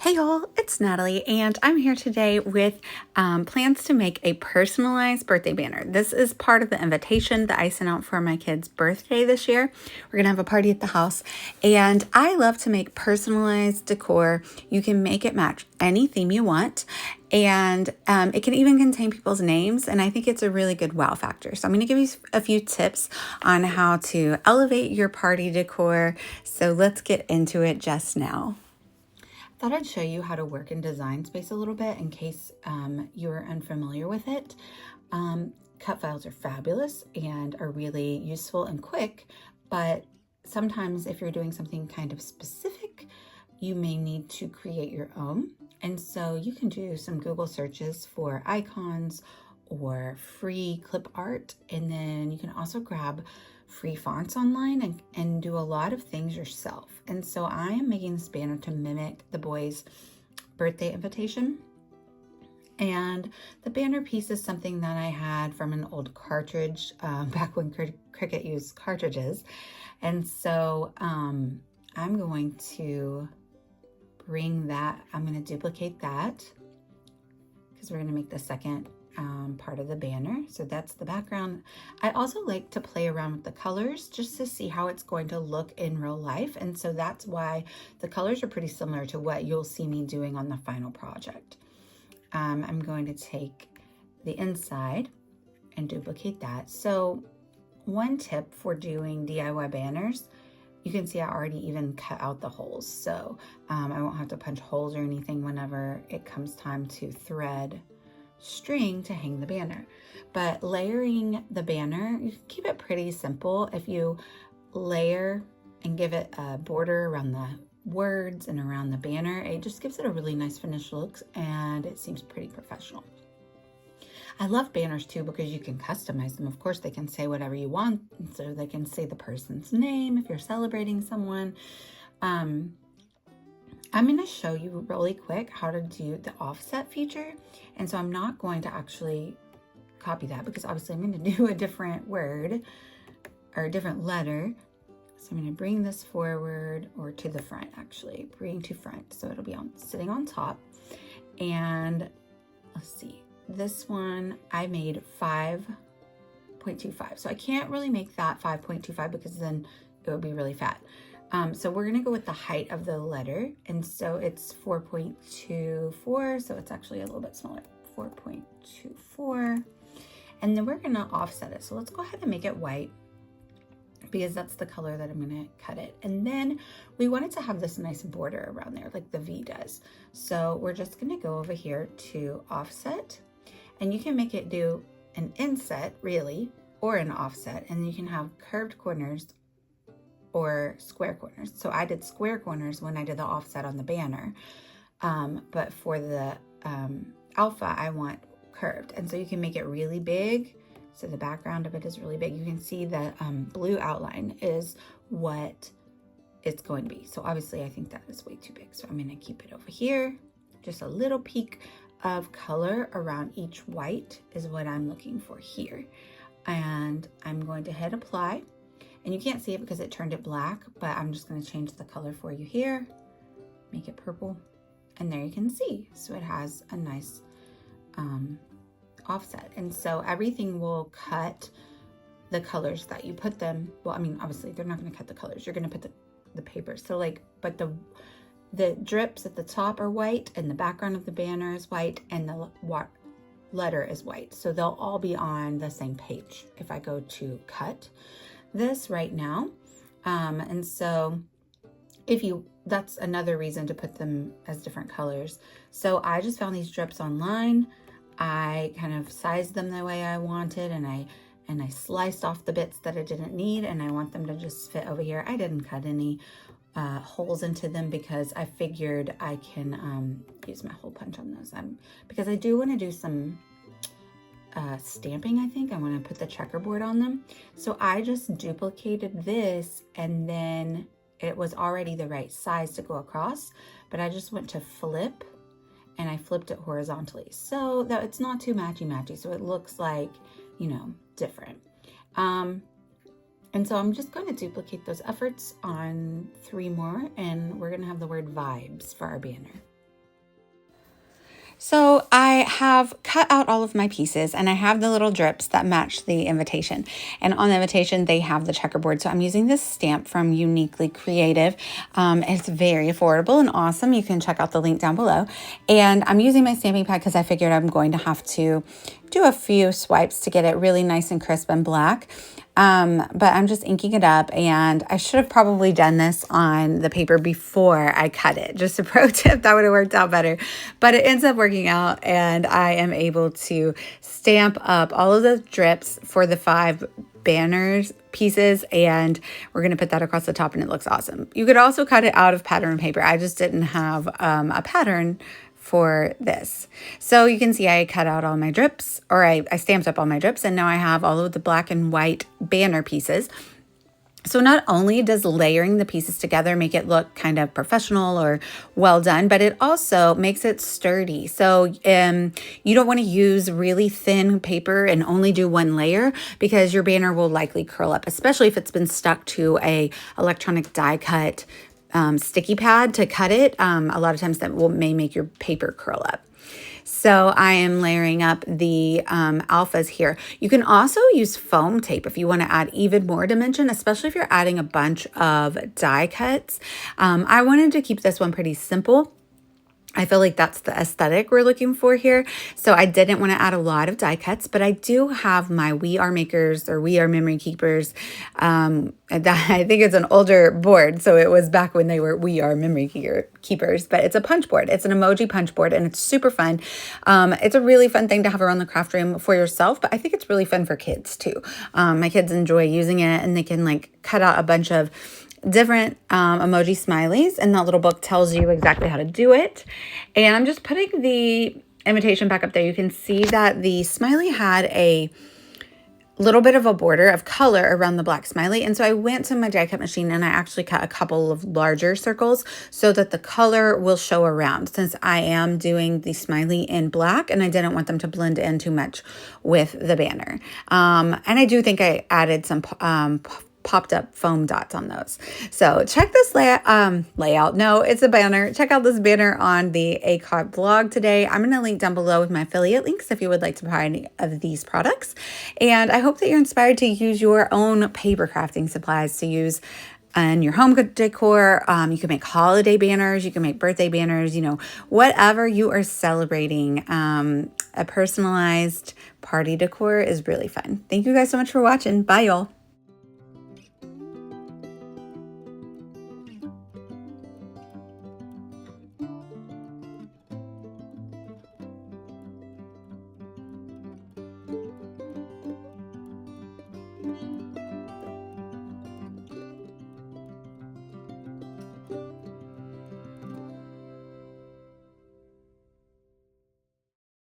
Hey y'all, it's Natalie, and I'm here today with plans to make a personalized birthday banner. This is part of the invitation that I sent out for my kid's birthday this year. We're gonna have a party at the house, and I love to make personalized decor. You can make it match any theme you want, and it can even contain people's names, and I think it's a really good wow factor. So I'm gonna give you a few tips on how to elevate your party decor. So let's get into it just now. Thought I'd show you how to work in Design Space a little bit in case you're unfamiliar with it. Cut files are fabulous and are really useful and quick, but sometimes if you're doing something kind of specific, you may need to create your own. And so you can do some Google searches for icons or free clip art, and then you can also grab free fonts online and do a lot of things yourself. And so I am making this banner to mimic the boys' birthday invitation. And the banner piece is something that I had from an old cartridge back when Cricut used cartridges. And so I'm going to bring that, I'm going to duplicate that because we're going to make the second part of the banner. So that's the background. I also like to play around with the colors just to see how it's going to look in real life. And so that's why the colors are pretty similar to what you'll see me doing on the final project. I'm going to take the inside and duplicate that. So one tip for doing DIY banners, you can see I already even cut out the holes. So I won't have to punch holes or anything whenever it comes time to thread string to hang the banner. But layering the banner, you can keep it pretty simple. If you layer and give it a border around the words and around the banner, it just gives it a really nice finished look and it seems pretty professional. I love banners too because you can customize them. Of course, they can say whatever you want. So they can say the person's name if you're celebrating someone. I'm going to show you really quick how to do the offset feature. And so I'm not going to actually copy that because obviously I'm going to do a different word or a different letter. So I'm going to bring this forward or to the front, actually bring to front. So it'll be sitting on top. And let's see, this one I made 5.25. So I can't really make that 5.25 because then it would be really fat. So we're gonna go with the height of the letter. And so it's 4.24. So it's actually a little bit smaller, 4.24. And then we're gonna offset it. So let's go ahead and make it white because that's the color that I'm gonna cut it. And then we want it to have this nice border around there like the V does. So we're just gonna go over here to offset, and you can make it do an inset really, or an offset, and you can have curved corners or square corners. So I did square corners when I did the offset on the banner, but for the alpha I want curved. And so you can make it really big. So the background of it is really big. You can see the blue outline is what it's going to be. So obviously I think that is way too big. So I'm going to keep it over here. Just a little peak of color around each white is what I'm looking for here. And I'm going to hit apply. And you can't see it because it turned it black, but I'm just going to change the color for you here, make it purple, and there you can see. So it has a nice offset. And so everything will cut the colors that you put them. Well, I mean, obviously they're not going to cut the colors. You're going to put the paper. So like, but the drips at the top are white and the background of the banner is white and the letter is white. So they'll all be on the same page if I go to cut this right now. And so that's another reason to put them as different colors. So I just found these drips online. I kind of sized them the way I wanted, and I sliced off the bits that I didn't need, and I want them to just fit over here. I didn't cut any holes into them because I figured I can use my hole punch on those. Because I do want to do some stamping. I think I want to put the checkerboard on them. So I just duplicated this, and then it was already the right size to go across, but I just went to flip and I flipped it horizontally so that it's not too matchy. So it looks like, you know, different. And so I'm just going to duplicate those efforts on 3 more, and we're going to have the word vibes for our banner. So I have cut out all of my pieces and I have the little drips that match the invitation. And on the invitation, they have the checkerboard. So I'm using this stamp from Uniquely Creative. It's very affordable and awesome. You can check out the link down below. And I'm using my stamping pad because I figured I'm going to have to do a few swipes to get it really nice and crisp and black. But I'm just inking it up, and I should have probably done this on the paper before I cut it. Just a pro tip, that would have worked out better. But it ends up working out, and I am able to stamp up all of the drips for the 5 banners pieces, and we're going to put that across the top, and it looks awesome. You could also cut it out of pattern paper. I just didn't have a pattern for this. So you can see I cut out all my drips, or I stamped up all my drips, and now I have all of the black and white banner pieces. So not only does layering the pieces together make it look kind of professional or well done, but it also makes it sturdy. So you don't want to use really thin paper and only do one layer, because your banner will likely curl up, especially if it's been stuck to a electronic die cut sticky pad to cut it. A lot of times that may make your paper curl up. So I am layering up the alphas here. You can also use foam tape if you want to add even more dimension, especially if you're adding a bunch of die cuts. I wanted to keep this one pretty simple. I feel like that's the aesthetic we're looking for here. So I didn't want to add a lot of die cuts, but I do have my We Are Makers or We Are Memory Keepers. I think it's an older board. So it was back when they were We Are Memory Keepers, but it's a punch board. It's an emoji punch board, and it's super fun. It's a really fun thing to have around the craft room for yourself, but I think it's really fun for kids too. My kids enjoy using it, and they can like cut out a bunch of different emoji smileys, and that little book tells you exactly how to do it. And I'm just putting the invitation back up there. You can see that the smiley had a little bit of a border of color around the black smiley, and so I went to my die cut machine and I actually cut a couple of larger circles so that the color will show around, since I am doing the smiley in black and I didn't want them to blend in too much with the banner. And I do think I added some popped up foam dots on those. So check this layout. No, it's a banner. Check out this banner on the ACOT blog today. I'm going to link down below with my affiliate links if you would like to buy any of these products. And I hope that you're inspired to use your own paper crafting supplies to use in your home decor. You can make holiday banners, you can make birthday banners, you know, whatever you are celebrating. A personalized party decor is really fun. Thank you guys so much for watching. Bye, y'all.